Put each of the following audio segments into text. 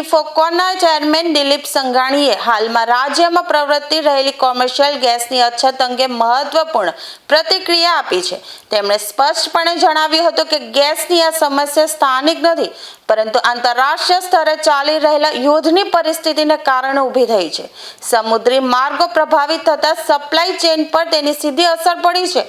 ઇફકોના chairman Dilip સંઘાણીએ હાલમાં રાજ્યમાં પ્રવર્તી રહેલી કોમર્શિયલ ગેસની અછત અંગે મહત્વપૂર્ણ પ્રતિક્રિયા આપી છે। તેમણે સ્પષ્ટપણે જણાવ્યું હતું કે ગેસની આ સમસ્યા સ્થાનિક નથી, પરંતુ આંતરરાષ્ટ્રીય સ્તરે ચાલી રહેલા યુદ્ધની પરિસ્થિતિને કારણે ઊભી થઈ છે। સમુદ્રી માર્ગો પ્રભાવિત થતા સપ્લાય ચેઇન પર તેની સીધી અસર પડી છે,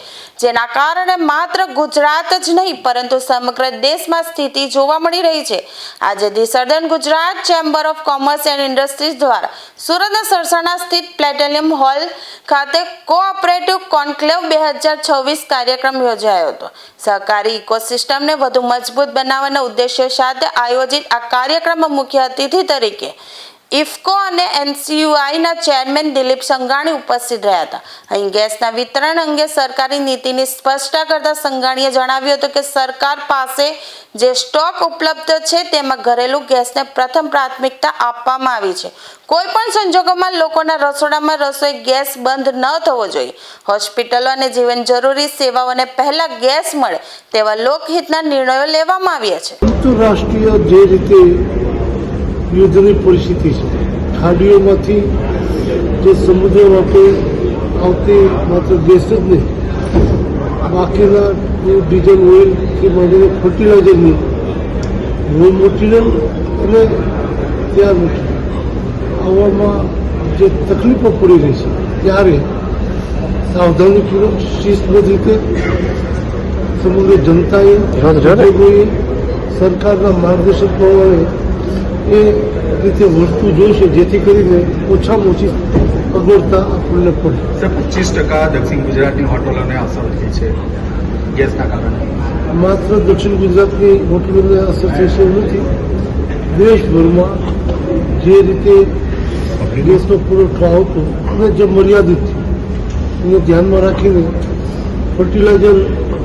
જેના કારણે માત્ર ગુજરાત જ નહીં પરંતુ સમગ્ર દેશમાં સ્થિતિ જોવા મળી રહી છે। આજે the southern Gujarat chamber of commerce and industries દ્વારા સુરતના સરસાણા સ્થિત પ્લેટિનિયમ હોલ ખાતે કોઓપરેટિવ કોન્ક્લેવ 2026 કાર્યક્રમ યોજાયો હતો। સહકારી ઇકોસિસ્ટમને વધુ મજબૂત બનાવવાના ઉદ્દેશ્ય સાથે આયોજિત આ કાર્યક્રમમાં મુખ્ય અતિથિ તરીકે ઇફકો અને એનસીયુઆઈના ચેરમેન દિલીપ સંઘાણી ઉપસ્થિત રહ્યા હતા। અહીં ગેસના વિતરણ અંગે સરકારી નીતિની સ્પષ્ટતા કરતા સંઘાણીએ જણાવ્યું હતું કે સરકાર પાસે જે સ્ટોક ઉપલબ્ધ છે તેમાં ઘરેલું ગેસને પ્રથમ પ્રાથમિકતા આપવામાં આવી છે। કોઈ પણ સંજોગોમાં લોકોના રસોડામાં રસોઈ ગેસ બંધ ન થવો જોઈએ। હોસ્પિટલો અને જીવન જરૂરી સેવાઓને પહેલા ગેસ મળે તેવા લોકહિતના નિર્ણયો લેવામાં આવ્યા છે। આંતરરાષ્ટ્રીય જે રીતે યુદ્ધની પરિસ્થિતિ છે, ખાડીઓમાંથી જે સમુદ્ર વાપે આવતી માત્ર ગેસ જ નહીં, બાકીના ડીઝલ ઓઇલ કે માંડીને ફર્ટિલાઇઝરની રો મટીરિયલ અને ત્યાર મટીરિયલ આવવામાં જે તકલીફો પડી રહી છે, ત્યારે સાવધાનીપૂર્વક શિસ્તબદ્ધ રીતે સમગ્ર જનતાએ ઉદ્યોગોએ સરકારના માર્ગદર્શન પ્રમાણે એ રીતે વસ્તુ જોઈશે, જેથી કરીને ઓછામાં ઓછી અગવડતા આપણને પડે। સર, 25% દક્ષિણ ગુજરાતની હોટલોને અસર થઈ છે ગેસના કારણે। માત્ર દક્ષિણ ગુજરાતની હોટલોને અસર થઈ છે એવું નથી, દેશભરમાં જે રીતે ગેસનો પુરવઠો આવતો અને જે મર્યાદિત છે એને ધ્યાનમાં રાખીને ફર્ટિલાઇઝર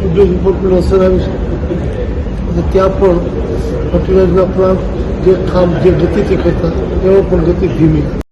ઉદ્યોગ ઉપર પણ અસર આવી છે અને ત્યાં પણ ફર્ટિલાઇઝરના પ્લાન્ટ જે કામ જે ગતિથી કરતા એમાં પણ ગતિ ધીમી।